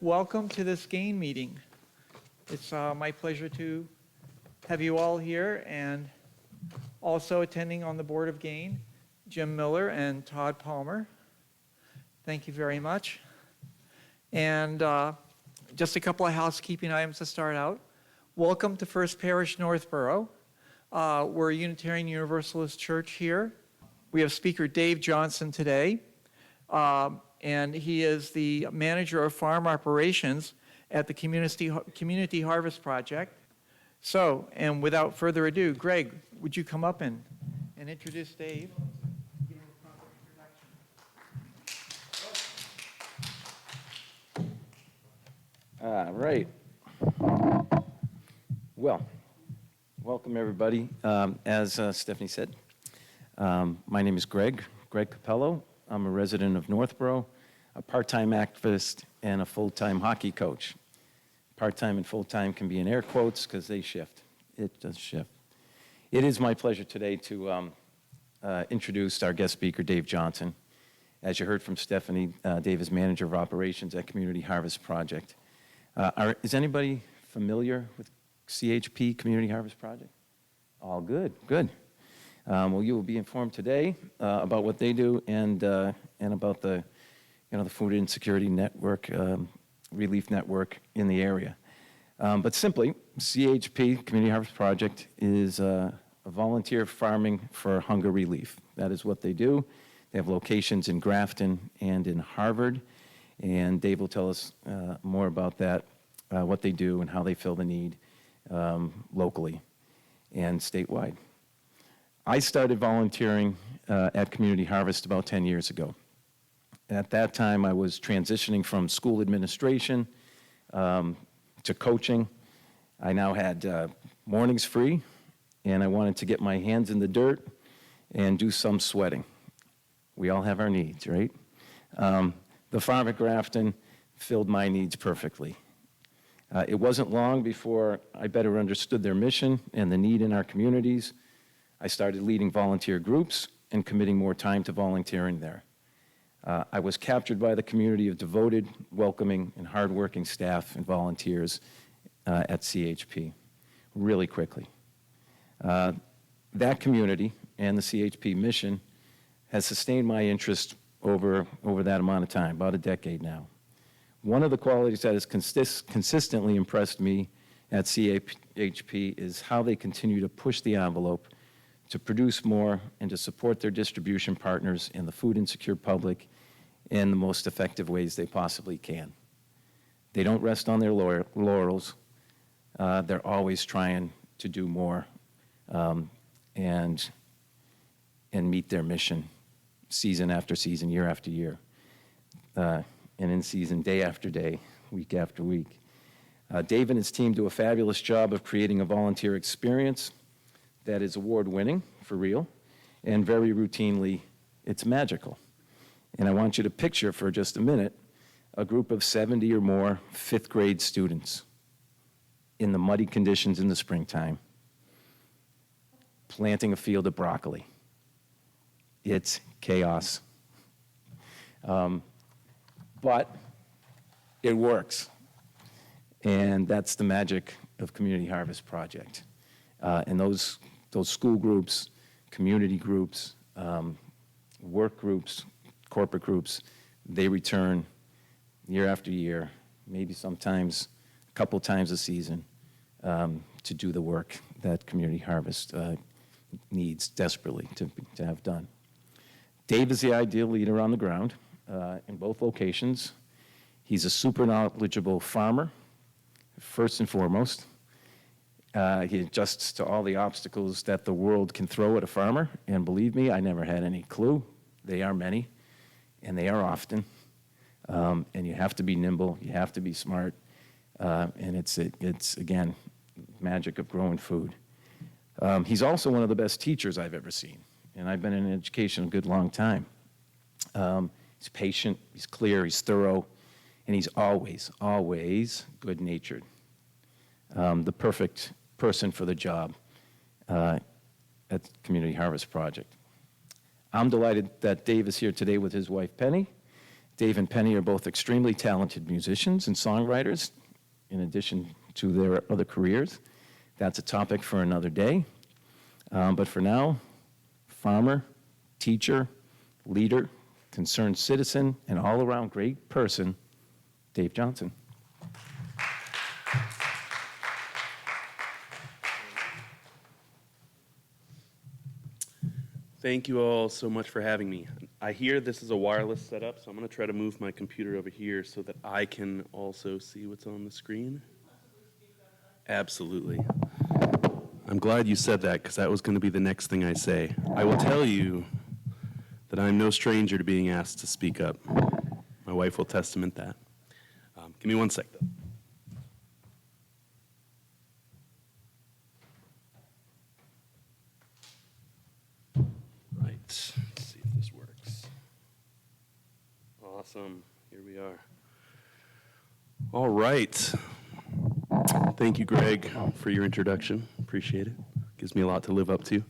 Welcome to this GAIN meeting. It's my pleasure to have you all here, and also attending on the board of GAIN, Jim Miller and Todd Palmer. Thank you very much. And just a couple of housekeeping items to start out. Welcome to First Parish Northborough. We're a Unitarian Universalist church here. We have speaker Dave Johnson today. And he is the manager of farm operations at the Community Harvest Project. So, and without further ado, Greg, would you come up and introduce Dave? Give him a proper introduction. All right. Well, welcome everybody. As Stephanie said, my name is Greg Capello. I'm a resident of Northborough, a part-time activist, and a full-time hockey coach. Part-time and full-time can be in air quotes because they shift. It does shift. It is my pleasure today to introduce our guest speaker, Dave Johnson. As you heard from Stephanie, Dave is manager of operations at Community Harvest Project. Is anybody familiar with CHP, Community Harvest Project? All good, good. Well, you will be informed today about what they do and about the Food Insecurity Network, relief network in the area. But simply, CHP, Community Harvest Project, is a volunteer farming for hunger relief. That is what they do. They have locations in Grafton and in Harvard, and Dave will tell us more about that, what they do and how they fill the need locally and statewide. I started volunteering at Community Harvest about 10 years ago. At that time, I was transitioning from school administration to coaching. I now had mornings free, and I wanted to get my hands in the dirt and do some sweating. We all have our needs, right? The farm at Grafton filled my needs perfectly. It wasn't long before I better understood their mission and the need in our communities. I started leading volunteer groups and committing more time to volunteering there. I was captured by the community of devoted, welcoming, and hardworking staff and volunteers at CHP really quickly. That community and the CHP mission has sustained my interest over that amount of time, about a decade now. One of the qualities that has consistently impressed me at CHP is how they continue to push the envelope to produce more and to support their distribution partners in the food insecure public in the most effective ways they possibly can. They don't rest on their laurels. They're always trying to do more and meet their mission season after season, year after year, and in season day after day, week after week. Dave and his team do a fabulous job of creating a volunteer experience that is award-winning, for real, and very routinely, it's magical. And I want you to picture for just a minute a group of 70 or more fifth grade students in the muddy conditions in the springtime, planting a field of broccoli. It's chaos. But it works. And that's the magic of Community Harvest Project. And those school groups, community groups, work groups, corporate groups, they return year after year, maybe sometimes a couple times a season, to do the work that Community Harvest needs desperately to have done. Dave is the ideal leader on the ground in both locations. He's a super knowledgeable farmer, first and foremost. He adjusts to all the obstacles that the world can throw at a farmer, and believe me, I never had any clue. They are many, and they are often, and you have to be nimble, you have to be smart, and it's again, magic of growing food. He's also one of the best teachers I've ever seen, and I've been in education a good long time. He's patient, he's clear, he's thorough, and he's always good-natured. The perfect person for the job at Community Harvest Project. I'm delighted that Dave is here today with his wife, Penny, Dave and Penny are both extremely talented musicians and songwriters, in addition to their other careers. That's a topic for another day. But for now, farmer, teacher, leader, concerned citizen, and all-around great person, Dave Johnson. Thank you all so much for having me. I hear this is a wireless setup, so I'm going to try to move my computer over here so that I can also see what's on the screen. Absolutely. I'm glad you said that because that was going to be the next thing I say. I will tell you that I'm no stranger to being asked to speak up. My wife will testament that. Give me one sec, though. Right, let's see if this works. Awesome, here we are. All right. Thank you, Greg, for your introduction. Appreciate it. Gives me a lot to live up to.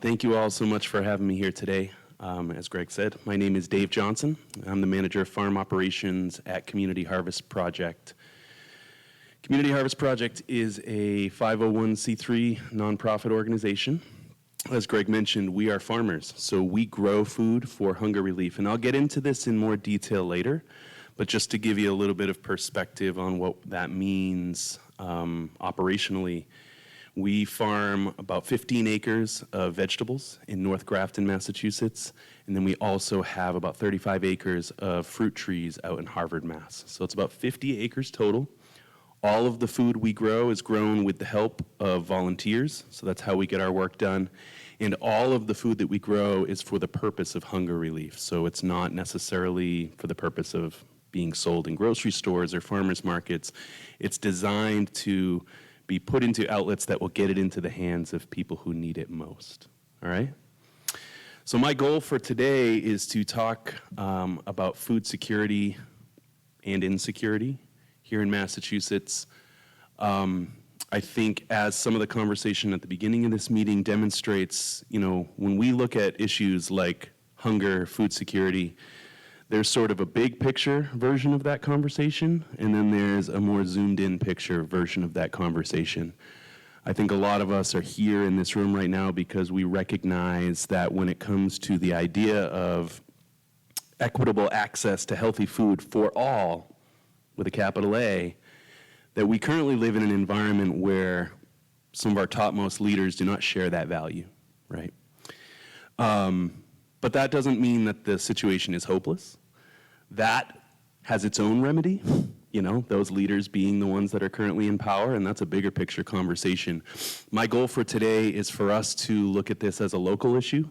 Thank you all so much for having me here today. As Greg said, my name is Dave Johnson. I'm the manager of farm operations at Community Harvest Project. Community Harvest Project is a 501c3 nonprofit organization. As Greg mentioned, we are farmers, so we grow food for hunger relief. And I'll get into this in more detail later, but just to give you a little bit of perspective on what that means operationally, we farm about 15 acres of vegetables in North Grafton, Massachusetts, and then we also have about 35 acres of fruit trees out in Harvard, Mass. So it's about 50 acres total. All of the food we grow is grown with the help of volunteers, so that's how we get our work done. And all of the food that we grow is for the purpose of hunger relief, so it's not necessarily for the purpose of being sold in grocery stores or farmers markets. It's designed to be put into outlets that will get it into the hands of people who need it most, all right? So my goal for today is to talk about food security and insecurity here in Massachusetts. I think as some of the conversation at the beginning of this meeting demonstrates, when we look at issues like hunger, food security, there's sort of a big picture version of that conversation, and then there's a more zoomed in picture version of that conversation. I think a lot of us are here in this room right now because we recognize that when it comes to the idea of equitable access to healthy food for all, with a capital A, that we currently live in an environment where some of our topmost leaders do not share that value, right? But that doesn't mean that the situation is hopeless. That has its own remedy, those leaders being the ones that are currently in power, and that's a bigger picture conversation. My goal for today is for us to look at this as a local issue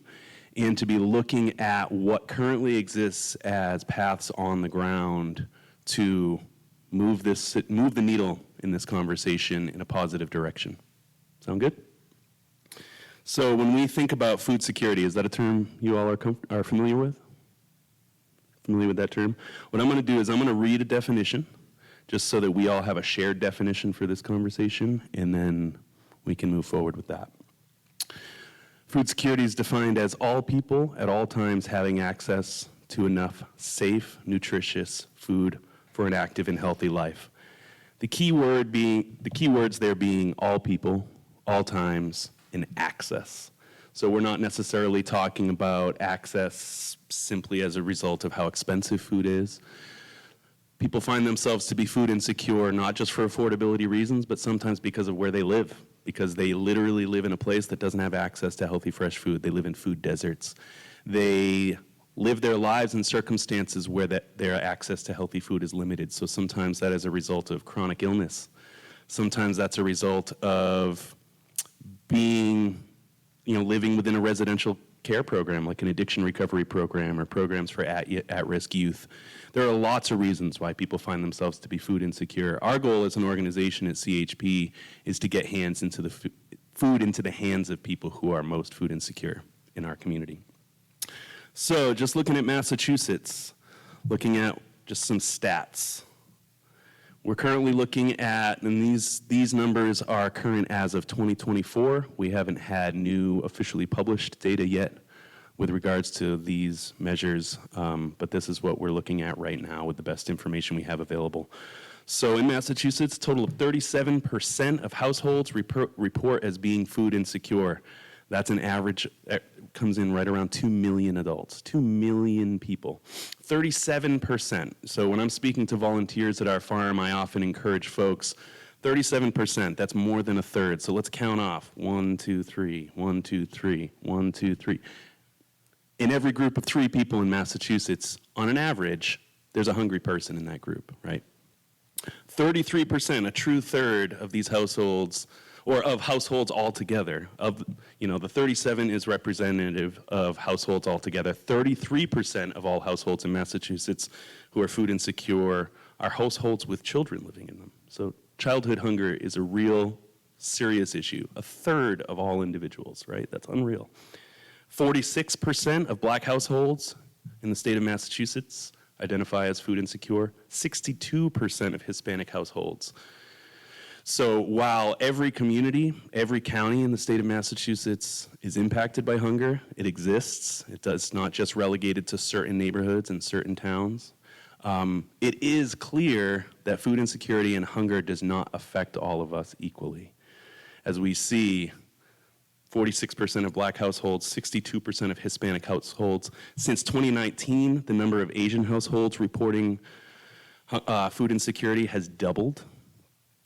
and to be looking at what currently exists as paths on the ground to move the needle in this conversation in a positive direction. Sound good? So when we think about food security, is that a term you all are familiar with? Familiar with that term? What I'm going to do is I'm going to read a definition, just so that we all have a shared definition for this conversation, and then we can move forward with that. Food security is defined as all people at all times having access to enough safe, nutritious food for an active and healthy life. The key words there being all people, all times, and access. So we're not necessarily talking about access simply as a result of how expensive food is. People find themselves to be food insecure, not just for affordability reasons, but sometimes because of where they live, because they literally live in a place that doesn't have access to healthy, fresh food. They live in food deserts. They live their lives in circumstances where their access to healthy food is limited. So sometimes that is a result of chronic illness. Sometimes that's a result of living within a residential care program, like an addiction recovery program or programs for at-risk youth. There are lots of reasons why people find themselves to be food insecure. Our goal as an organization at CHP is to get food into the hands of people who are most food insecure in our community. So just looking at Massachusetts, looking at just some stats. We're currently looking at, and these numbers are current as of 2024. We haven't had new officially published data yet, with regards to these measures, but this is what we're looking at right now with the best information we have available. So in Massachusetts, a total of 37% of households report as being food insecure. That's an average, comes in right around 2 million adults, 2 million people. 37%. So when I'm speaking to volunteers at our farm, I often encourage folks, 37%, that's more than a third. So let's count off. 1, 2, 3, 1, 2, 3, 1, 2, 3. In every group of 3 people in Massachusetts, on an average, there's a hungry person in that group, right? 33%, a true third of these households, or of households altogether, the 37 is representative of households altogether. 33% of all households in Massachusetts who are food insecure are households with children living in them. So childhood hunger is a real serious issue. A third of all individuals, right? That's unreal. 46% of black households in the state of Massachusetts identify as food insecure. 62% of Hispanic households. So while every community, every county in the state of Massachusetts is impacted by hunger, it exists. It's not just relegated to certain neighborhoods and certain towns. It is clear that food insecurity and hunger does not affect all of us equally. As we see, 46% of black households, 62% of Hispanic households. Since 2019, the number of Asian households reporting food insecurity has doubled.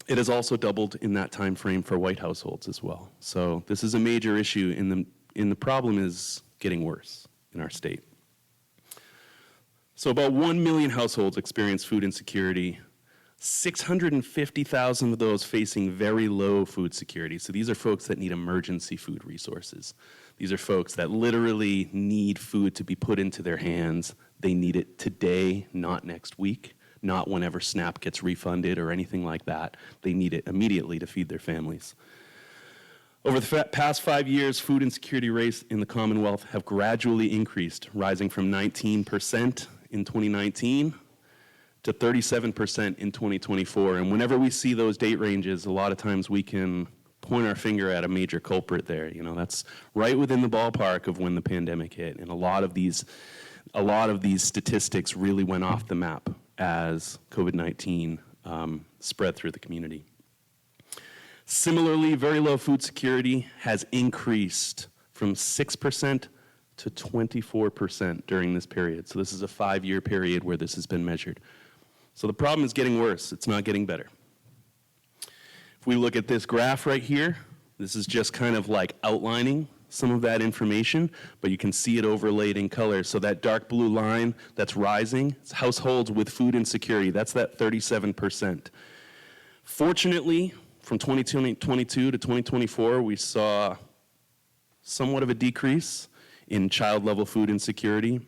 It has also doubled in that time frame for white households as well. So this is a major issue, and the problem is getting worse in our state. So about 1 million households experience food insecurity, 650,000 of those facing very low food security. So these are folks that need emergency food resources. These are folks that literally need food to be put into their hands. They need it today, not next week, not whenever SNAP gets refunded or anything like that. They need it immediately to feed their families. Over the past 5 years, food insecurity rates in the Commonwealth have gradually increased, rising from 19% in 2019 to 37% in 2024. And whenever we see those date ranges, a lot of times we can point our finger at a major culprit there. That's right within the ballpark of when the pandemic hit. And a lot of these statistics really went off the map as COVID-19 spread through the community. Similarly, very low food security has increased from 6% to 24% during this period. So this is a 5-year period where this has been measured. So the problem is getting worse, it's not getting better. If we look at this graph right here, this is just kind of like outlining some of that information, but you can see it overlaid in color. So that dark blue line that's rising, it's households with food insecurity, that's that 37%. Fortunately, from 2022 to 2024, we saw somewhat of a decrease in child-level food insecurity.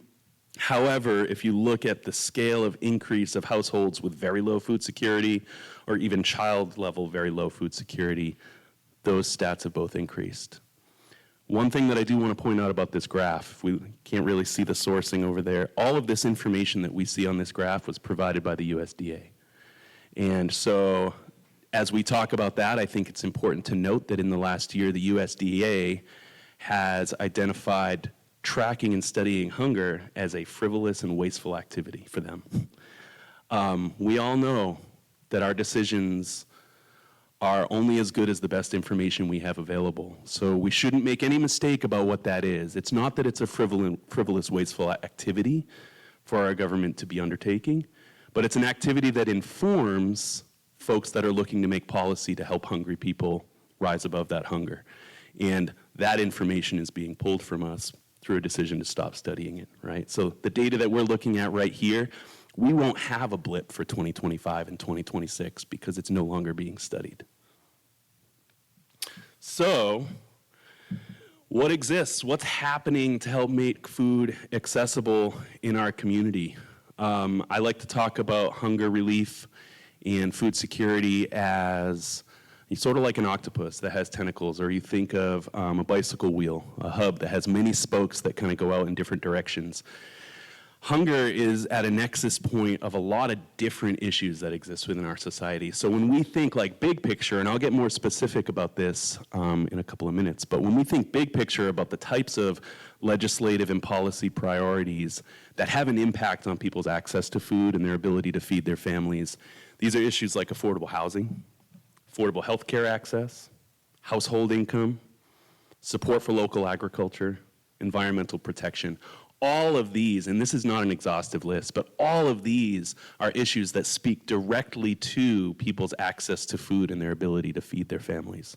However, if you look at the scale of increase of households with very low food security or even child-level very low food security, those stats have both increased. One thing that I do want to point out about this graph, we can't really see the sourcing over there, all of this information that we see on this graph was provided by the USDA. And so as we talk about that, I think it's important to note that in the last year, the USDA has identified tracking and studying hunger as a frivolous and wasteful activity for them. We all know that our decisions are only as good as the best information we have available. So we shouldn't make any mistake about what that is. It's not that it's a frivolous, wasteful activity for our government to be undertaking, but it's an activity that informs folks that are looking to make policy to help hungry people rise above that hunger. And that information is being pulled from us through a decision to stop studying it, right? So the data that we're looking at right here, we won't have a blip for 2025 and 2026 because it's no longer being studied. So what exists? What's happening to help make food accessible in our community? I like to talk about hunger relief and food security as sort of like an octopus that has tentacles, or you think of a bicycle wheel, a hub that has many spokes that kind of go out in different directions. Hunger is at a nexus point of a lot of different issues that exist within our society. So when we think like big picture, and I'll get more specific about this in a couple of minutes, but when we think big picture about the types of legislative and policy priorities that have an impact on people's access to food and their ability to feed their families, these are issues like affordable housing, affordable health care access, household income, support for local agriculture, environmental protection. All of these, and this is not an exhaustive list, but all of these are issues that speak directly to people's access to food and their ability to feed their families.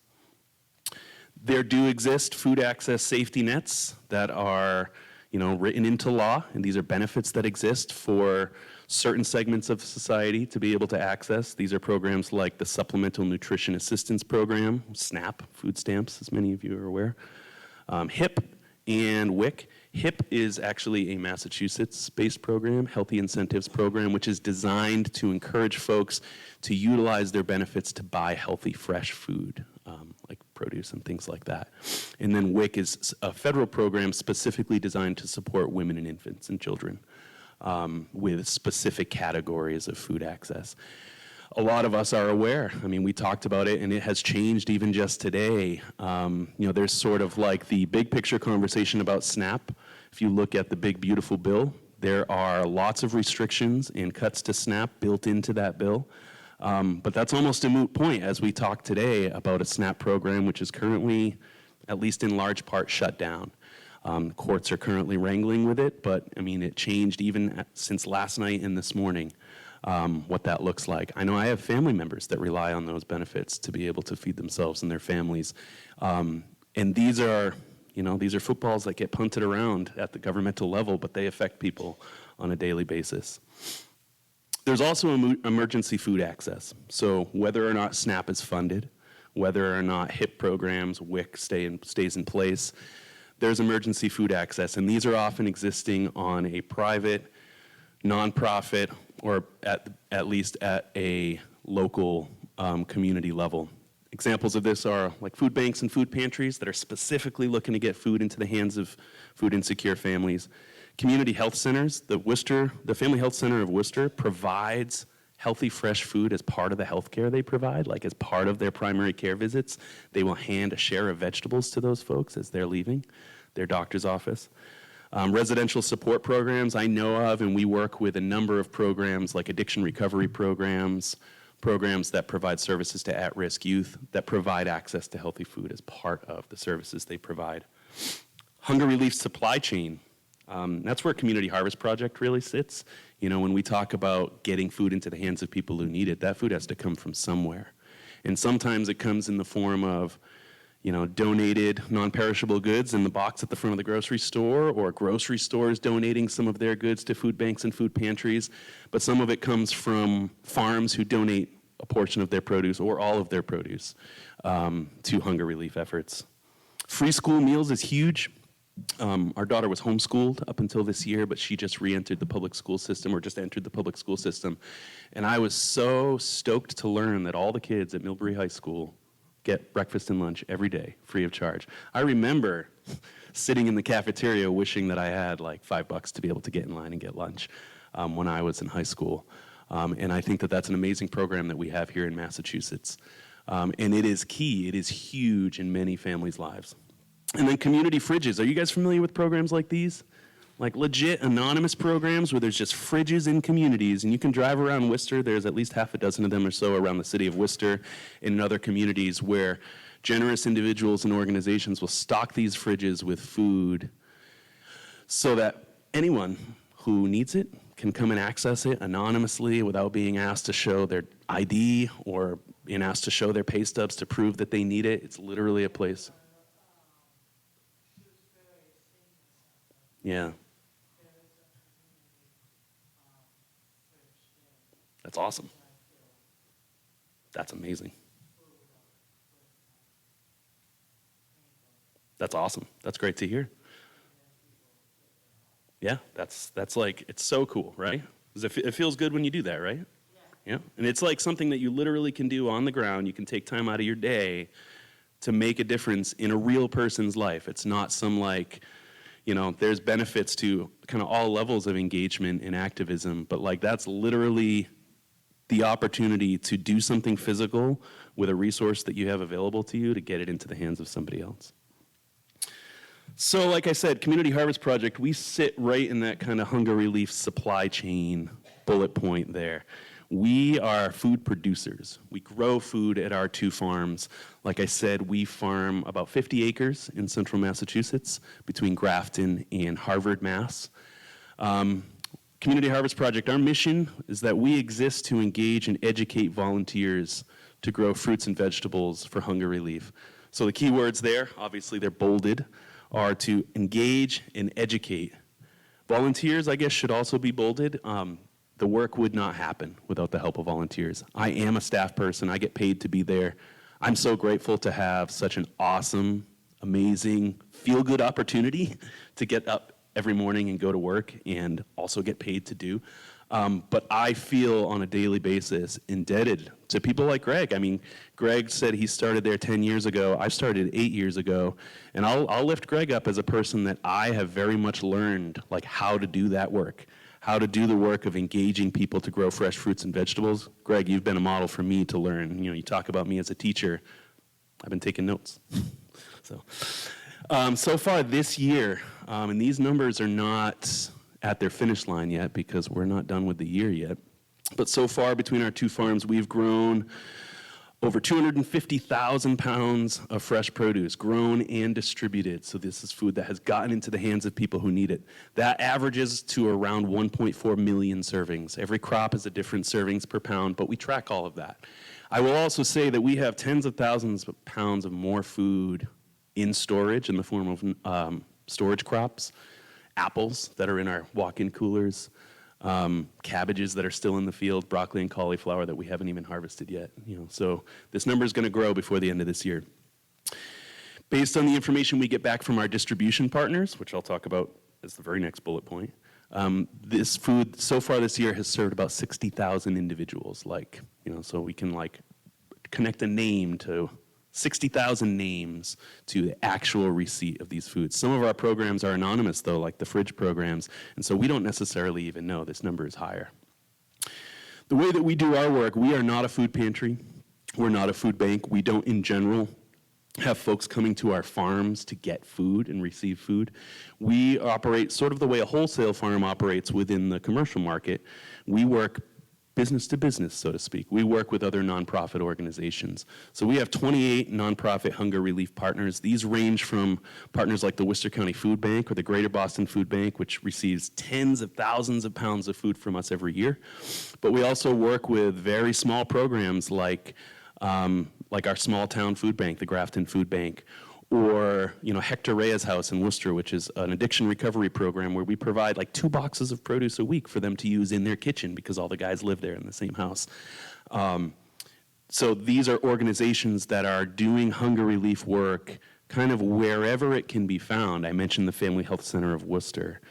There do exist food access safety nets that are, written into law, and these are benefits that exist for certain segments of society to be able to access. These are programs like the Supplemental Nutrition Assistance Program, SNAP, food stamps, as many of you are aware, HIP, and WIC. HIP is actually a Massachusetts-based program, Healthy Incentives Program, which is designed to encourage folks to utilize their benefits to buy healthy, fresh food, like produce and things like that. And then WIC is a federal program specifically designed to support women and infants and children with specific categories of food access. A lot of us are aware. I mean, we talked about it, and it has changed even just today. There's sort of like the big picture conversation about SNAP. If you look at the big, beautiful bill, there are lots of restrictions and cuts to SNAP built into that bill. But that's almost a moot point as we talk today about a SNAP program, which is currently, at least in large part, shut down. Courts are currently wrangling with it, but I mean, it changed even since last night and this morning. What that looks like. I know I have family members that rely on those benefits to be able to feed themselves and their families. And these are footballs that get punted around at the governmental level, but they affect people on a daily basis. There's also emergency food access. So whether or not SNAP is funded, whether or not HIP programs, WIC stays in place, there's emergency food access. And these are often existing on a private, nonprofit, or at least at a local community level. Examples of this are like food banks and food pantries that are specifically looking to get food into the hands of food insecure families. Community health centers, the Family Health Center of Worcester provides healthy, fresh food as part of the health care they provide, like as part of their primary care visits. They will hand a share of vegetables to those folks as they're leaving their doctor's office. Residential support programs I know of, and we work with a number of programs like addiction recovery programs that provide services to at-risk youth, that provide access to healthy food as part of the services they provide. Hunger relief supply chain, that's where Community Harvest Project really sits. When we talk about getting food into the hands of people who need it, that food has to come from somewhere. And sometimes it comes in the form of donated non-perishable goods in the box at the front of the grocery store, or grocery stores donating some of their goods to food banks and food pantries. But some of it comes from farms who donate a portion of their produce or all of their produce to hunger relief efforts. Free school meals is huge. Our daughter was homeschooled up until this year, but she just re-entered the public school system, or just entered the public school system. And I was so stoked to learn that all the kids at Millbury High School get breakfast and lunch every day, free of charge. I remember sitting in the cafeteria wishing that I had like $5 to be able to get in line and get lunch when I was in high school. And I think that that's an amazing program that we have here in Massachusetts. And it is key, it is huge in many families' lives. And then community fridges. Are you guys familiar with programs like these? Like legit anonymous programs where there's just fridges in communities, and you can drive around Worcester. There's at least half a dozen of them or so around the city of Worcester and in other communities where generous individuals and organizations will stock these fridges with food so that anyone who needs it can come and access it anonymously without being asked to show their ID or being asked to show their pay stubs to prove that they need it. It's literally a place. Yeah. That's awesome. That's amazing. That's awesome. That's great to hear. Yeah, that's like, it's so cool, right? 'Cause it feels good when you do that, right? Yeah. And it's like something that you literally can do on the ground. You can take time out of your day to make a difference in a real person's life. It's not some like, there's benefits to kind of all levels of engagement and activism, but like that's literally the opportunity to do something physical with a resource that you have available to you to get it into the hands of somebody else. So like I said, Community Harvest Project, we sit right in that kind of hunger relief supply chain bullet point there. We are food producers. We grow food at our 2 farms. Like I said, we farm about 50 acres in central Massachusetts between Grafton and Harvard, Mass. Community Harvest Project, our mission is that we exist to engage and educate volunteers to grow fruits and vegetables for hunger relief. So the key words there, obviously they're bolded, are to engage and educate. Volunteers, I guess, should also be bolded. The work would not happen without the help of volunteers. I am a staff person. I get paid to be there. I'm so grateful to have such an awesome, amazing, feel-good opportunity to get up every morning and go to work and also get paid to do. But I feel on a daily basis indebted to people like Greg. I mean, Greg said he started there 10 years ago. I started 8 years ago. And I'll lift Greg up as a person that I have very much learned like how to do that work, how to do the work of engaging people to grow fresh fruits and vegetables. Greg, you've been a model for me to learn. You talk about me as a teacher. I've been taking notes. So far this year, and these numbers are not at their finish line yet because we're not done with the year yet, but so far between our 2 farms, we've grown over 250,000 pounds of fresh produce, grown and distributed. So this is food that has gotten into the hands of people who need it. That averages to around 1.4 million servings. Every crop is a different servings per pound, but we track all of that. I will also say that we have tens of thousands of pounds of more food in storage in the form of storage crops, apples that are in our walk-in coolers, cabbages that are still in the field, broccoli and cauliflower that we haven't even harvested yet. So this number is going to grow before the end of this year. Based on the information we get back from our distribution partners, which I'll talk about as the very next bullet point, this food so far this year has served about 60,000 individuals. So we can connect a name to 60,000 names to the actual receipt of these foods. Some of our programs are anonymous, though, like the fridge programs, and so we don't necessarily even know this number is higher. The way that we do our work, we are not a food pantry. We're not a food bank. We don't, in general, have folks coming to our farms to get food and receive food. We operate sort of the way a wholesale farm operates within the commercial market. We work business to business, so to speak. We work with other nonprofit organizations. So we have 28 nonprofit hunger relief partners. These range from partners like the Worcester County Food Bank or the Greater Boston Food Bank, which receives tens of thousands of pounds of food from us every year. But we also work with very small programs like our small town food bank, the Grafton Food Bank, or Hector Reyes House in Worcester, which is an addiction recovery program where we provide 2 boxes of produce a week for them to use in their kitchen because all the guys live there in the same house. So these are organizations that are doing hunger relief work kind of wherever it can be found. I mentioned the Family Health Center of Worcester.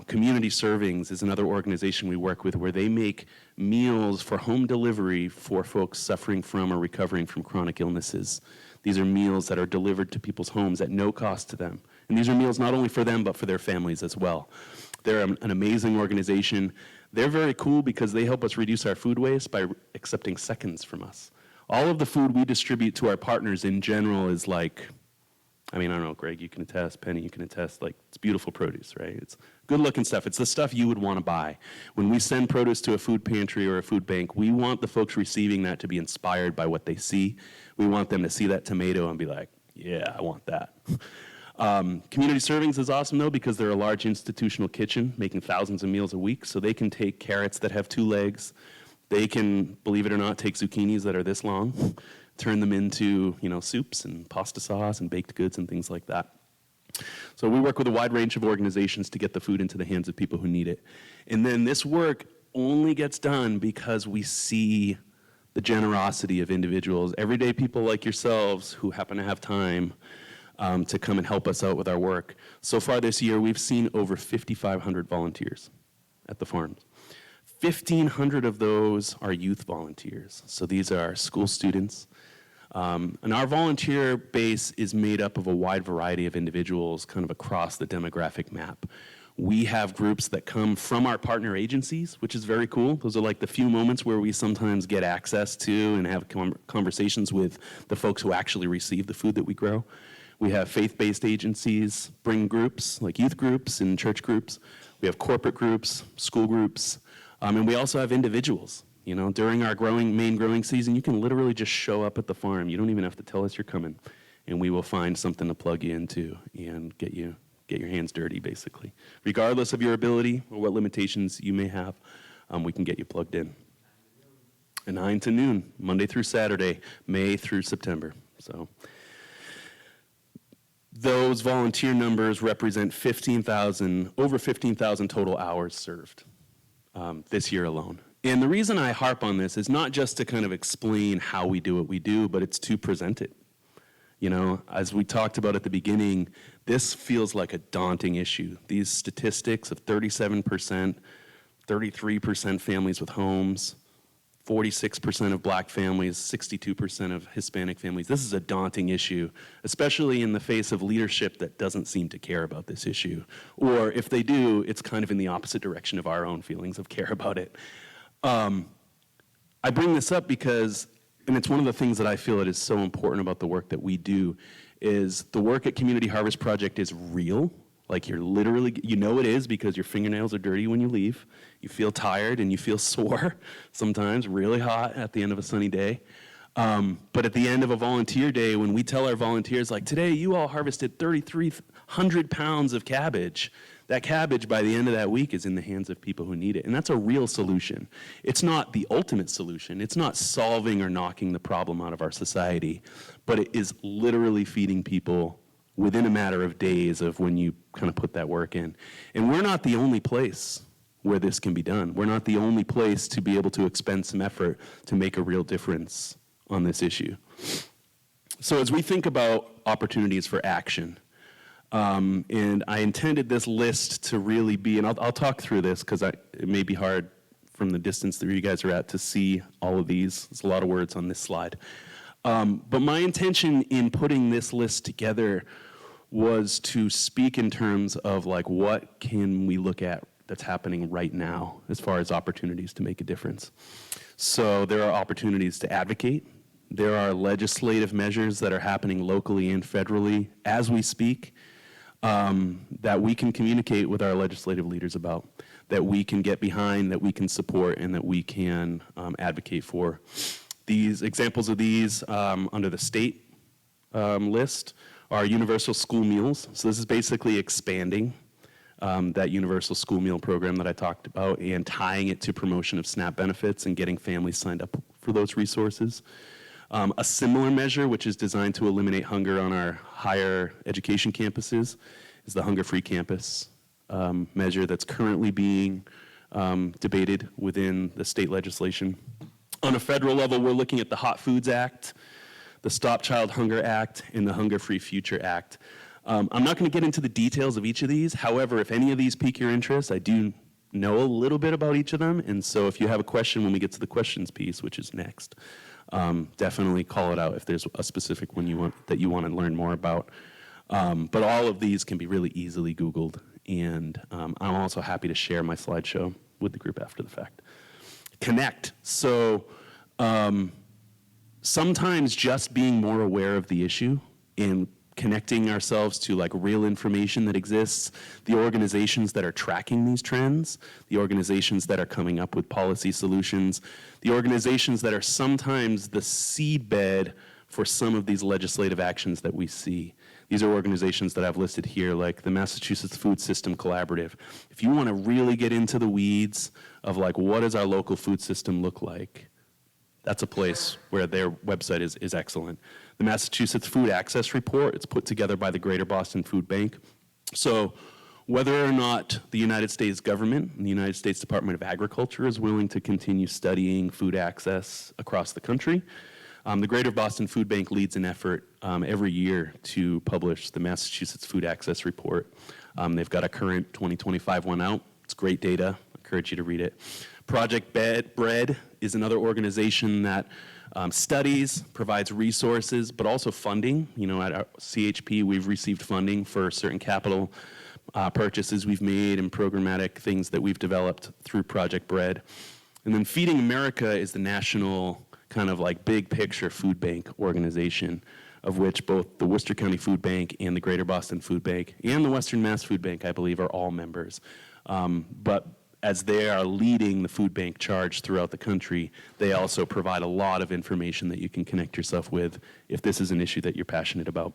Community Servings is another organization we work with where they make meals for home delivery for folks suffering from or recovering from chronic illnesses. These are meals that are delivered to people's homes at no cost to them. And these are meals not only for them, but for their families as well. They're an amazing organization. They're very cool because they help us reduce our food waste by accepting seconds from us. All of the food we distribute to our partners in general is I don't know, Greg, you can attest, Penny, you can attest, it's beautiful produce, right? It's good-looking stuff. It's the stuff you would want to buy. When we send produce to a food pantry or a food bank, we want the folks receiving that to be inspired by what they see. We want them to see that tomato and be like, yeah, I want that. Community Servings is awesome, though, because they're a large institutional kitchen making thousands of meals a week, so they can take carrots that have 2 legs. They can, believe it or not, take zucchinis that are this long, turn them into, soups and pasta sauce and baked goods and things like that. So we work with a wide range of organizations to get the food into the hands of people who need it. And then this work only gets done because we see the generosity of individuals, everyday people like yourselves who happen to have time to come and help us out with our work. So far this year, we've seen over 5,500 volunteers at the farms. 1,500 of those are youth volunteers. So these are school students. And our volunteer base is made up of a wide variety of individuals kind of across the demographic map. We have groups that come from our partner agencies, which is very cool. Those are like the few moments where we sometimes get access to and have conversations with the folks who actually receive the food that we grow. We have faith-based agencies bring groups, like youth groups and church groups. We have corporate groups, school groups, and we also have individuals. You know, during our main growing season, you can literally just show up at the farm. You don't even have to tell us you're coming, and we will find something to plug you into and get your hands dirty, basically. Regardless of your ability or what limitations you may have, we can get you plugged in. 9 to noon, Monday through Saturday, May through September. So those volunteer numbers represent over 15,000 total hours served this year alone. And the reason I harp on this is not just to kind of explain how we do what we do, but it's to present it. You know, as we talked about at the beginning, this feels like a daunting issue. These statistics of 37%, 33% families with homes, 46% of black families, 62% of Hispanic families. This is a daunting issue, especially in the face of leadership that doesn't seem to care about this issue. Or if they do, it's kind of in the opposite direction of our own feelings of care about it. I bring this up because, and it's one of the things that I feel that is so important about the work that we do, is the work at Community Harvest Project is real. Like you're literally, you know it is because your fingernails are dirty when you leave. You feel tired and you feel sore, sometimes really hot at the end of a sunny day. But at the end of a volunteer day, when we tell our volunteers, like, today you all harvested 3,300 pounds of cabbage, that cabbage by the end of that week is in the hands of people who need it. And that's a real solution. It's not the ultimate solution. It's not solving or knocking the problem out of our society, but it is literally feeding people within a matter of days of when you kind of put that work in. And we're not the only place where this can be done. We're not the only place to be able to expend some effort to make a real difference on this issue. So as we think about opportunities for action, and I intended this list to really be, and I'll talk through this because it may be hard from the distance that you guys are at to see all of these. There's a lot of words on this slide. But my intention in putting this list together was to speak in terms of like what can we look at that's happening right now as far as opportunities to make a difference. So there are opportunities to advocate. There are legislative measures that are happening locally and federally as we speak that we can communicate with our legislative leaders about, that we can get behind, that we can support, and that we can advocate for. These examples of these under the state list are universal school meals. So this is basically expanding that universal school meal program that I talked about and tying it to promotion of SNAP benefits and getting families signed up for those resources. A similar measure, which is designed to eliminate hunger on our higher education campuses, is the Hunger-Free Campus measure that's currently being debated within the state legislation. On a federal level, we're looking at the Hot Foods Act, the Stop Child Hunger Act, and the Hunger-Free Future Act. I'm not going to get into the details of each of these. However, if any of these pique your interest, I do know a little bit about each of them. And so if you have a question when we get to the questions piece, which is next, definitely call it out if there's a specific one that you want to learn more about. But all of these can be really easily Googled. And I'm also happy to share my slideshow with the group after the fact. Connect. So sometimes just being more aware of the issue and connecting ourselves to like real information that exists, the organizations that are tracking these trends, the organizations that are coming up with policy solutions, the organizations that are sometimes the seedbed for some of these legislative actions that we see. These are organizations that I've listed here, like the Massachusetts Food System Collaborative. If you want to really get into the weeds of like what does our local food system look like, that's a place where their website is excellent. The Massachusetts Food Access Report, it's put together by the Greater Boston Food Bank. So whether or not the United States government and the United States Department of Agriculture is willing to continue studying food access across the country, the Greater Boston Food Bank leads an effort every year to publish the Massachusetts Food Access Report. They've got a current 2025 one out. It's great data. I encourage you to read it. Project Bread is another organization that studies, provides resources, but also funding. You know, at our CHP, we've received funding for certain capital purchases we've made and programmatic things that we've developed through Project Bread. And then Feeding America is the national kind of like big picture food bank organization, of which both the Worcester County Food Bank and the Greater Boston Food Bank and the Western Mass Food Bank, I believe, are all members. But as they are leading the food bank charge throughout the country, they also provide a lot of information that you can connect yourself with if this is an issue that you're passionate about.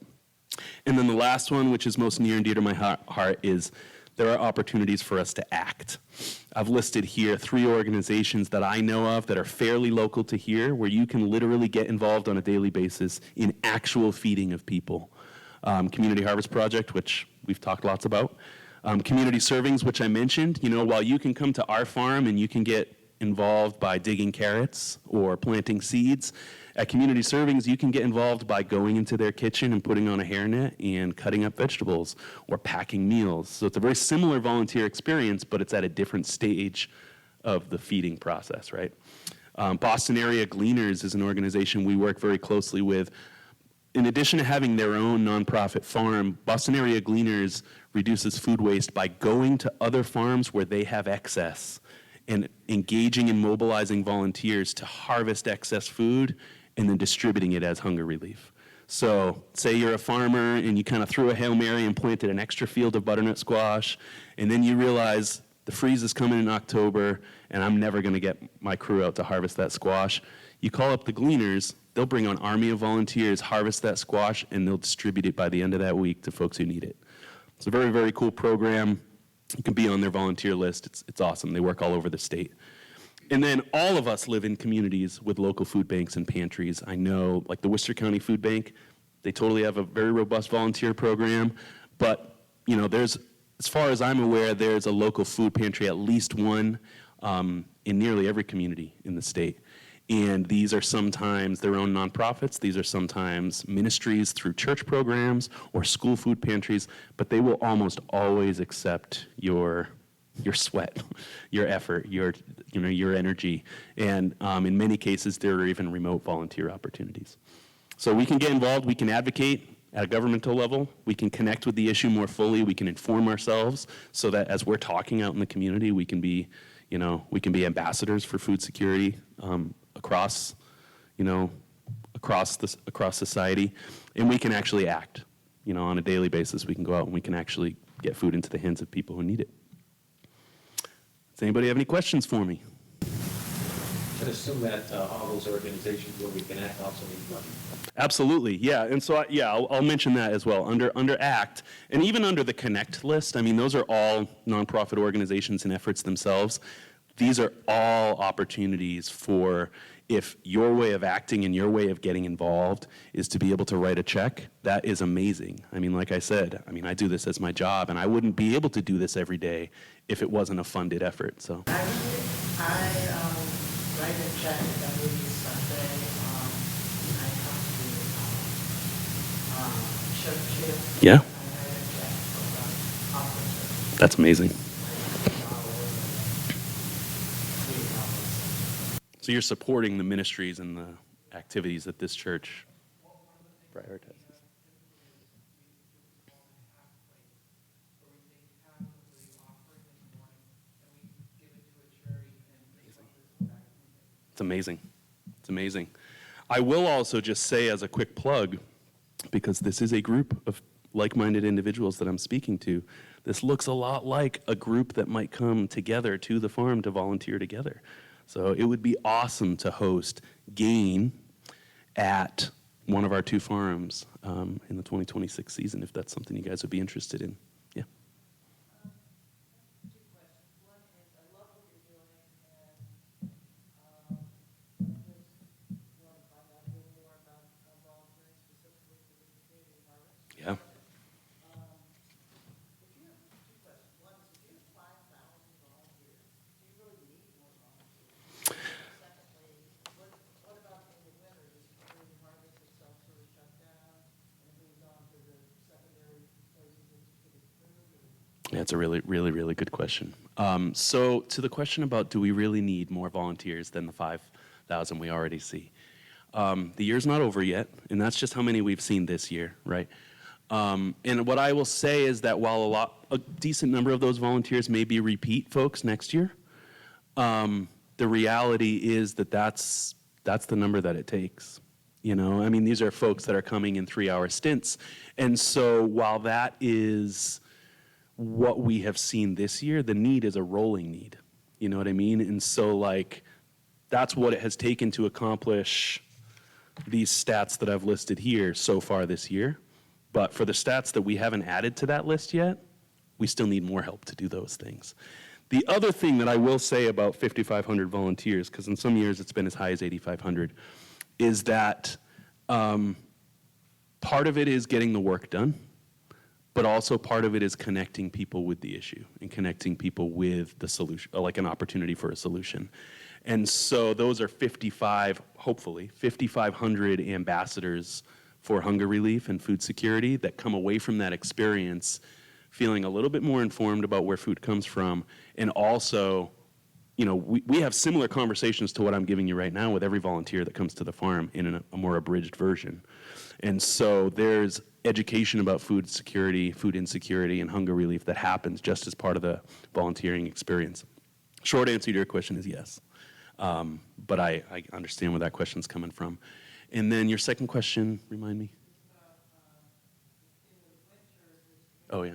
And then the last one, which is most near and dear to my heart, is there are opportunities for us to act. I've listed here 3 organizations that I know of that are fairly local to here, where you can literally get involved on a daily basis in actual feeding of people. Community Harvest Project, which we've talked lots about. Community Servings, which I mentioned. You know, while you can come to our farm and you can get involved by digging carrots or planting seeds, at Community Servings, you can get involved by going into their kitchen and putting on a hairnet and cutting up vegetables or packing meals. So it's a very similar volunteer experience, but it's at a different stage of the feeding process, right? Boston Area Gleaners is an organization we work very closely with. In addition to having their own nonprofit farm, Boston Area Gleaners reduces food waste by going to other farms where they have excess and engaging and mobilizing volunteers to harvest excess food and then distributing it as hunger relief. So say you're a farmer and you kind of threw a Hail Mary and planted an extra field of butternut squash, and then you realize the freeze is coming in October and I'm never gonna get my crew out to harvest that squash. You call up the Gleaners, they'll bring an army of volunteers, harvest that squash, and they'll distribute it by the end of that week to folks who need it. It's a very, very cool program. You can be on their volunteer list. It's awesome. They work all over the state. And then all of us live in communities with local food banks and pantries. I know, like the Worcester County Food Bank, they totally have a very robust volunteer program. But, you know, there's, as far as I'm aware, there's a local food pantry, at least one, in nearly every community in the state. And these are sometimes their own nonprofits. These are sometimes ministries through church programs or school food pantries, but they will almost always accept your sweat, your effort, your energy. And in many cases, there are even remote volunteer opportunities. So we can get involved, we can advocate at a governmental level, we can connect with the issue more fully, we can inform ourselves so that as we're talking out in the community, we can be ambassadors for food security across society, and we can actually act. You know, on a daily basis, we can go out and we can actually get food into the hands of people who need it. Does anybody have any questions for me? I'd assume that all those organizations where we can act also need money. Absolutely, yeah. And so, I'll mention that as well. Under ACT, and even under the Connect list, I mean, those are all nonprofit organizations and efforts themselves. These are all opportunities for, if your way of acting and your way of getting involved is to be able to write a check, that is amazing. I mean, like I said, I do this as my job, and I wouldn't be able to do this every day if it wasn't a funded effort, so. I write a check every Sunday. I come to church. Yeah, I write a check for the officer. that's amazing. So you're supporting the ministries and the activities that this church prioritizes. It's amazing. It's amazing. I will also just say as a quick plug, because this is a group of like-minded individuals that I'm speaking to, this looks a lot like a group that might come together to the farm to volunteer together. So it would be awesome to host GAIN at one of our 2 farms in the 2026 season, if that's something you guys would be interested in. Yeah. 2 questions. One is, I love what you're doing, and I just want to find out a little more about volunteering specifically for the community harvest. Yeah. If you have 2 questions. One is, if you have 5,000 volunteers, do you really need more volunteers? Secondly, what about in the winter? Does community harvest itself sort of shut down and it moves on to the secondary places that you get food? Yeah, it's a really, really, really good question. So to the question about do we really need more volunteers than the 5,000 we already see? The year's not over yet, and that's just how many we've seen this year, right? And what I will say is that while a decent number of those volunteers may be repeat folks next year, the reality is that that's the number that it takes. You know, I mean, these are folks that are coming in 3-hour stints. And so while that is what we have seen this year, the need is a rolling need. You know what I mean? And so, like, that's what it has taken to accomplish these stats that I've listed here so far this year. But for the stats that we haven't added to that list yet, we still need more help to do those things. The other thing that I will say about 5,500 volunteers, because in some years it's been as high as 8,500, is that part of it is getting the work done, but also part of it is connecting people with the issue and connecting people with the solution, like an opportunity for a solution. And so those are 5,500 ambassadors for hunger relief and food security that come away from that experience feeling a little bit more informed about where food comes from. And also, you know, we have similar conversations to what I'm giving you right now with every volunteer that comes to the farm in a more abridged version. And so there's education about food security, food insecurity, and hunger relief that happens just as part of the volunteering experience. Short answer to your question is yes. But I understand where that question's coming from. And then your second question, remind me? Oh, yeah.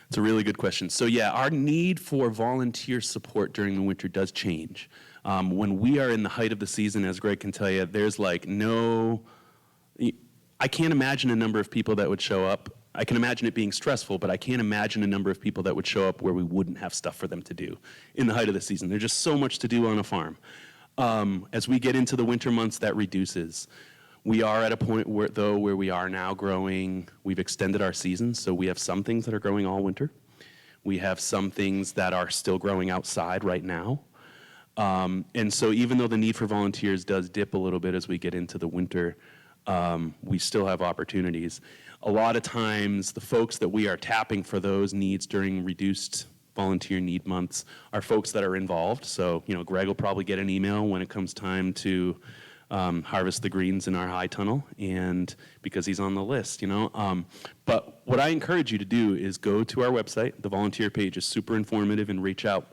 It's a really good question. So yeah, our need for volunteer support during the winter does change. When we are in the height of the season, as Greg can tell you, there's like I can't imagine a number of people that would show up. I can imagine it being stressful, but I can't imagine a number of people that would show up where we wouldn't have stuff for them to do in the height of the season. There's just so much to do on a farm. As we get into the winter months, that reduces. We are at a point where we are now growing, we've extended our season, so we have some things that are growing all winter. We have some things that are still growing outside right now. And so even though the need for volunteers does dip a little bit as we get into the winter, we still have opportunities. A lot of times, the folks that we are tapping for those needs during reduced volunteer need months are folks that are involved. So, you know, Greg will probably get an email when it comes time to harvest the greens in our high tunnel, and because he's on the list, you know. But what I encourage you to do is go to our website. The volunteer page is super informative, and reach out.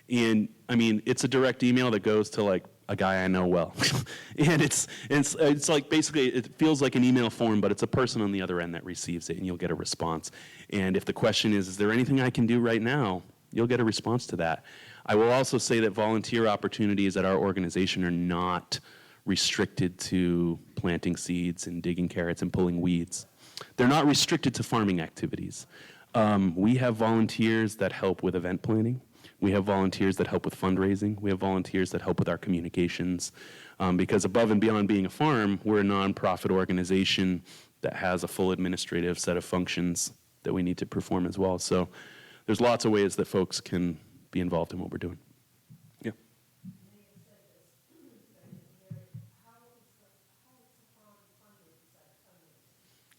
And I mean, it's a direct email that goes to like a guy I know well. And it's like basically it feels like an email form, but it's a person on the other end that receives it, and you'll get a response. And if the question is there anything I can do right now, you'll get a response to that. I will also say that volunteer opportunities at our organization are not restricted to planting seeds and digging carrots and pulling weeds. They're not restricted to farming activities. We have volunteers that help with event planning. We have volunteers that help with fundraising. We have volunteers that help with our communications. Because above and beyond being a farm, we're a nonprofit organization that has a full administrative set of functions that we need to perform as well. So there's lots of ways that folks can be involved in what we're doing. Yeah.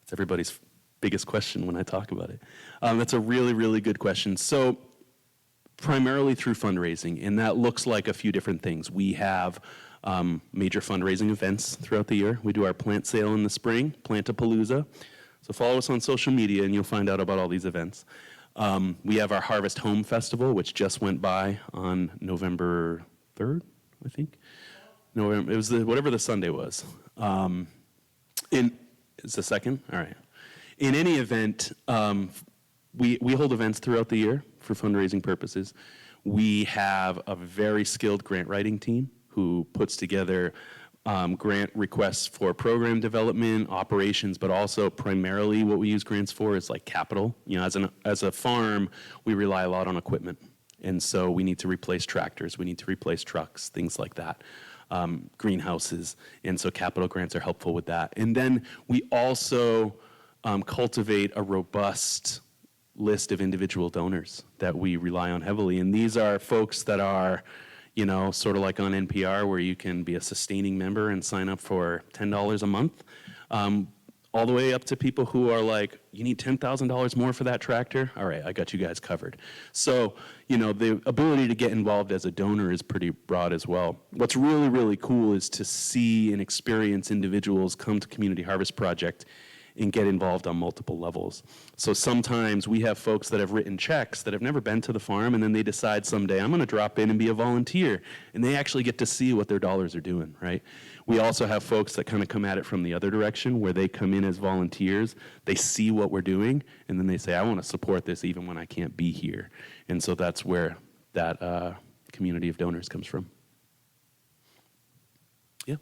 It's everybody's biggest question when I talk about it. That's a really, really good question. So primarily through fundraising, and that looks like a few different things. We have major fundraising events throughout the year. We do our plant sale in the spring, Plantapalooza. So follow us on social media and you'll find out about all these events. We have our Harvest Home Festival, which just went by on November 3rd, I think. November, it was whatever the Sunday was. It's the second? All right. In any event, we hold events throughout the year for fundraising purposes. We have a very skilled grant writing team who puts together grant requests for program development, operations, but also primarily what we use grants for is like capital. You know, as a farm, we rely a lot on equipment. And so we need to replace tractors, we need to replace trucks, things like that. Greenhouses, and so capital grants are helpful with that. And then we also cultivate a robust list of individual donors that we rely on heavily. And these are folks that are, you know, sort of like on NPR where you can be a sustaining member and sign up for $10 a month. all the way up to people who are like, you need $10,000 more for that tractor? All right, I got you guys covered. So, the ability to get involved as a donor is pretty broad as well. What's really, really cool is to see and experience individuals come to Community Harvest Project and get involved on multiple levels. So sometimes we have folks that have written checks that have never been to the farm, and then they decide someday, I'm going to drop in and be a volunteer, and they actually get to see what their dollars are doing, right? We also have folks that kind of come at it from the other direction, where they come in as volunteers, they see what we're doing, and then they say, I want to support this even when I can't be here. And so that's where that community of donors comes from. Yeah.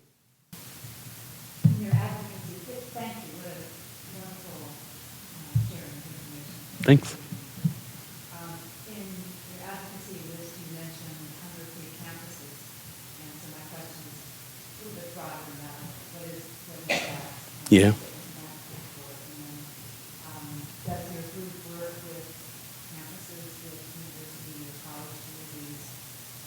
Your advocacy, thank you, what a wonderful sharing of information. Thanks. In your advocacy list, you mentioned hunger-free campuses, and so my question is a little bit broader than that. What is that? Yeah. Does your group work with campuses, with university or college communities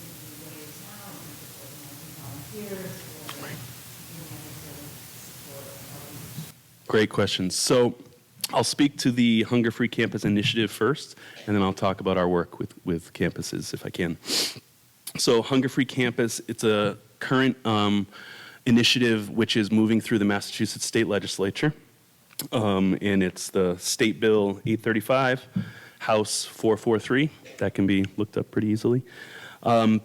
in any ways now, in terms of organizing volunteers or any other sort of support or outreach? Great questions. So I'll speak to the Hunger-Free Campus Initiative first, and then I'll talk about our work with campuses if I can. So Hunger-Free Campus, it's a current initiative which is moving through the Massachusetts State Legislature, and it's the State Bill 835, House 443. That can be looked up pretty easily.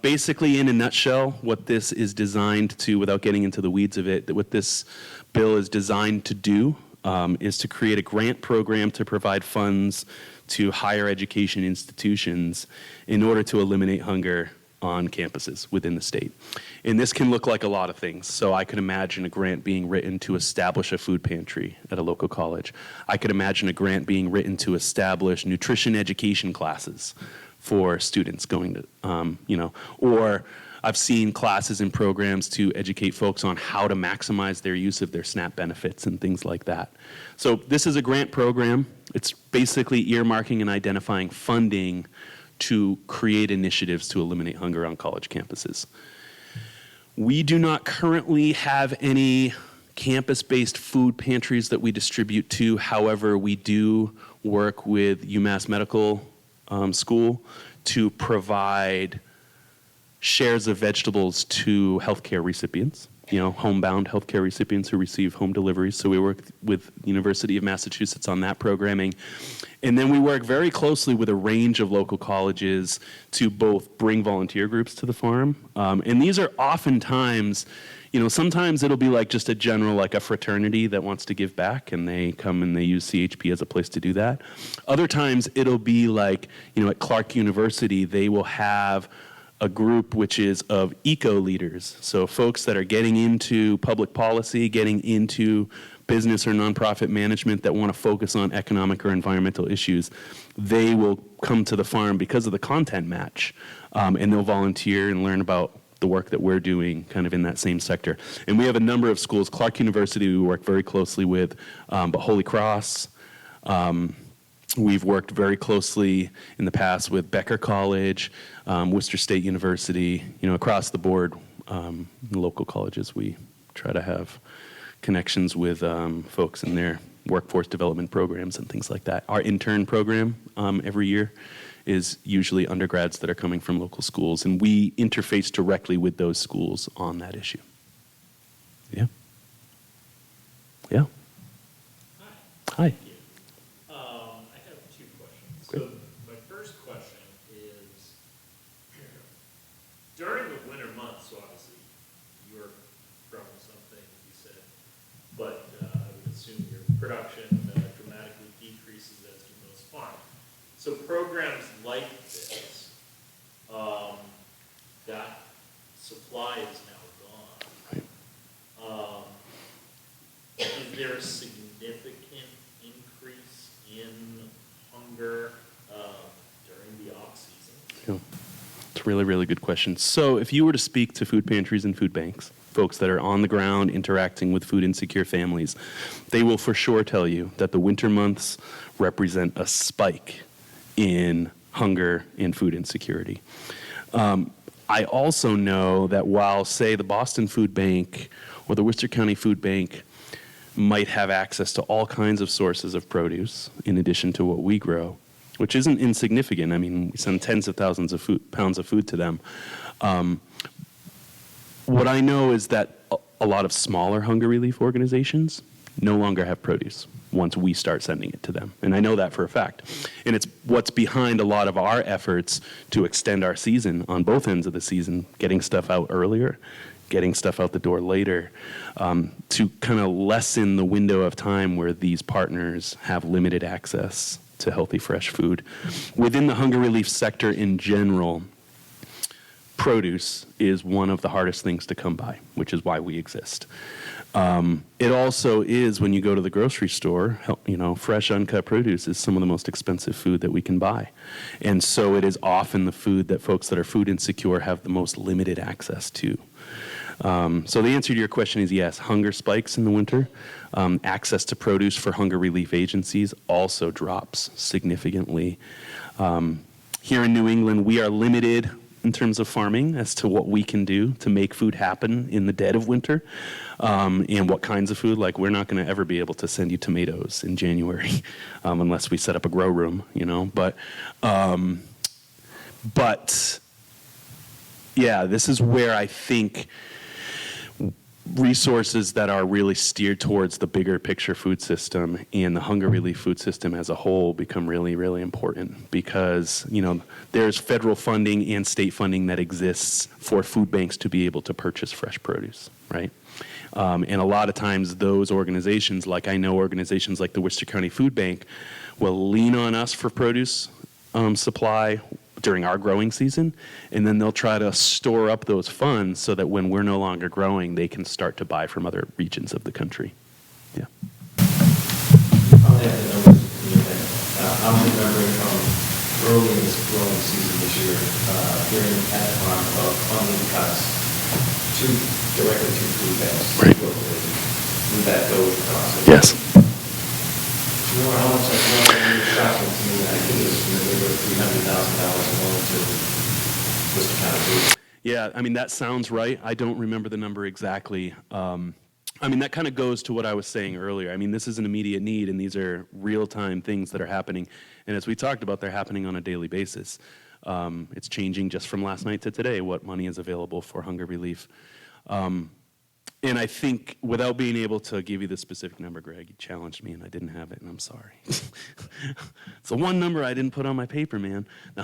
Basically, in a nutshell, what this is designed to, without getting into the weeds of it, what this bill is designed to do is to create a grant program to provide funds to higher education institutions in order to eliminate hunger on campuses within the state. And this can look like a lot of things. So I could imagine a grant being written to establish a food pantry at a local college. I could imagine a grant being written to establish nutrition education classes for students going to, or I've seen classes and programs to educate folks on how to maximize their use of their SNAP benefits and things like that. So this is a grant program. It's basically earmarking and identifying funding to create initiatives to eliminate hunger on college campuses. We do not currently have any campus-based food pantries that we distribute to. However, we do work with UMass Medical School to provide shares of vegetables to healthcare recipients, homebound healthcare recipients who receive home deliveries. So we work with University of Massachusetts on that programming. And then we work very closely with a range of local colleges to both bring volunteer groups to the farm. And these are oftentimes, sometimes it'll be like just a general, like a fraternity that wants to give back, and they come and they use CHP as a place to do that. Other times it'll be like, at Clark University, they will have a group which is of eco leaders. So folks that are getting into public policy, getting into business or nonprofit management that want to focus on economic or environmental issues, they will come to the farm because of the content match, and they'll volunteer and learn about the work that we're doing kind of in that same sector. And we have a number of schools. Clark University we work very closely with, but Holy Cross, we've worked very closely in the past with Becker College, Worcester State University, across the board, local colleges, we try to have connections with folks in their workforce development programs and things like that. Our intern program every year is usually undergrads that are coming from local schools, and we interface directly with those schools on that issue. Yeah. Yeah. Hi. I have two questions. So my first question is, during the winter months, so obviously you're growing something, you said, but I would assume your production dramatically decreases as you most farm. So programs like this, that supply is now gone. Is there a significant increase in hunger during the off-season? Yeah. It's a really, really good question. So if you were to speak to food pantries and food banks, folks that are on the ground interacting with food insecure families, they will for sure tell you that the winter months represent a spike in hunger and food insecurity. I also know that while, say, the Boston Food Bank or the Worcester County Food Bank might have access to all kinds of sources of produce in addition to what we grow, which isn't insignificant. I mean, we send tens of thousands of pounds of food to them. What I know is that a lot of smaller hunger relief organizations no longer have produce once we start sending it to them. And I know that for a fact. And it's what's behind a lot of our efforts to extend our season on both ends of the season, getting stuff out earlier, getting stuff out the door later, to kind of lessen the window of time where these partners have limited access to healthy, fresh food. Within the hunger relief sector in general, produce is one of the hardest things to come by, which is why we exist. It also is, when you go to the grocery store, fresh uncut produce is some of the most expensive food that we can buy. And so it is often the food that folks that are food insecure have the most limited access to. So the answer to your question is yes, hunger spikes in the winter. Access to produce for hunger relief agencies also drops significantly. Here in New England, we are limited in terms of farming as to what we can do to make food happen in the dead of winter, and what kinds of food. Like, we're not going to ever be able to send you tomatoes in January unless we set up a grow room, But yeah, this is where I think resources that are really steered towards the bigger picture food system and the hunger relief food system as a whole become really, really important, because there's federal funding and state funding that exists for food banks to be able to purchase fresh produce, right? And a lot of times those organizations, like I know organizations like the Worcester County Food Bank, will lean on us for produce supply during our growing season, and then they'll try to store up those funds so that when we're no longer growing, they can start to buy from other regions of the country. Yeah. I'll add the numbers in your thing. I'm remembering from early in this growing season this year, hearing at the farm about funding cuts directly to food banks. Right. Would that go across? Yes. Do you know how much that was? It was shocking to me. I think it was in the neighborhood of $300,000 alone to Worcester County Food. Yeah, I mean, that sounds right. I don't remember the number exactly. I mean, that kind of goes to what I was saying earlier. I mean, this is an immediate need, and these are real-time things that are happening. And as we talked about, they're happening on a daily basis. It's changing just from last night to today, what money is available for hunger relief. And I think, without being able to give you the specific number, Greg, you challenged me and I didn't have it, and I'm sorry. It's the one number I didn't put on my paper, man. No.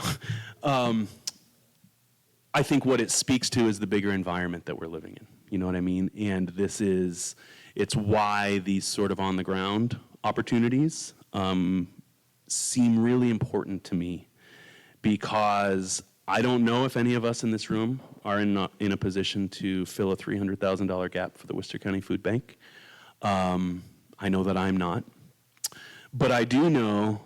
I think what it speaks to is the bigger environment that we're living in. You know what I mean? And it's why these sort of on-the-ground opportunities seem really important to me, because I don't know if any of us in this room are in a position to fill a $300,000 gap for the Worcester County Food Bank. I know that I'm not. But I do know,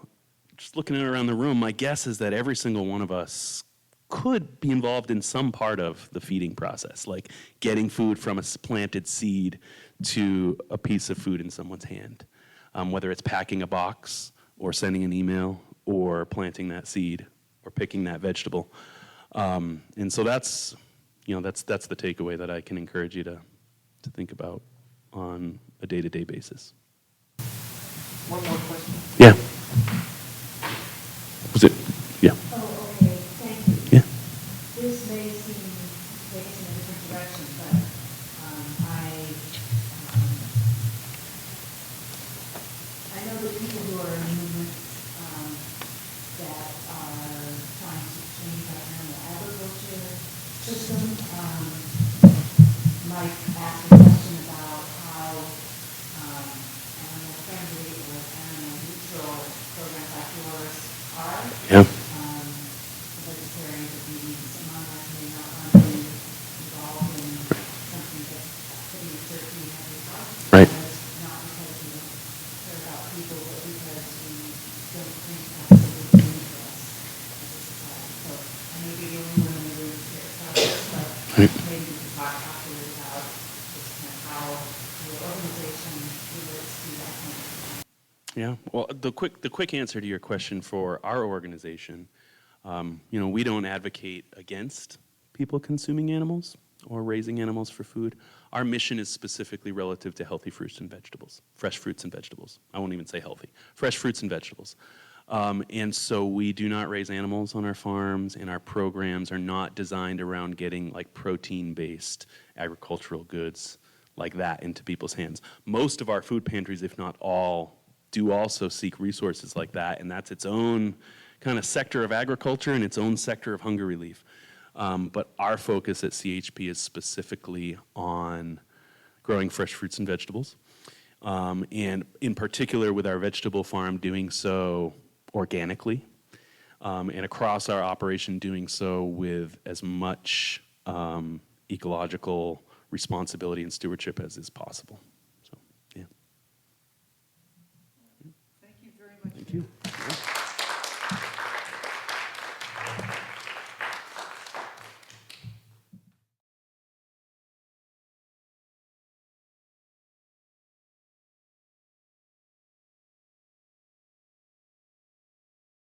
just looking around the room, my guess is that every single one of us could be involved in some part of the feeding process, like getting food from a planted seed to a piece of food in someone's hand, whether it's packing a box or sending an email or planting that seed or picking that vegetable. And so that's the takeaway that I can encourage you to think about on a day-to-day basis. One more question. Yeah. Was it? Yeah. Oh, okay, thank you. Yeah. This may seem to take us in a different direction, but I know that people who are in movements that are trying to change our animal agriculture system might ask a question about how animal-friendly or animal-neutral programs like yours are. Yeah. Vegetarians would be someone that may not want to be involved in something that's putting a turkey in every house. Right. Not because we don't care about people, but because we don't think that's a good thing for us as a society. So I may be the only one in the room to care about this, but Right. maybe we can talk afterwards about just kind of how your organization relates to that kind of thing. Yeah. Well, the quick answer to your question for our organization, we don't advocate against people consuming animals or raising animals for food. Our mission is specifically relative to healthy fruits and vegetables, fresh fruits and vegetables. I won't even say healthy, fresh fruits and vegetables. And so we do not raise animals on our farms, and our programs are not designed around getting like protein-based agricultural goods like that into people's hands. Most of our food pantries, if not all, do also seek resources like that, and that's its own kind of sector of agriculture and its own sector of hunger relief. But our focus at CHP is specifically on growing fresh fruits and vegetables, and in particular with our vegetable farm doing so organically, and across our operation doing so with as much ecological responsibility and stewardship as is possible.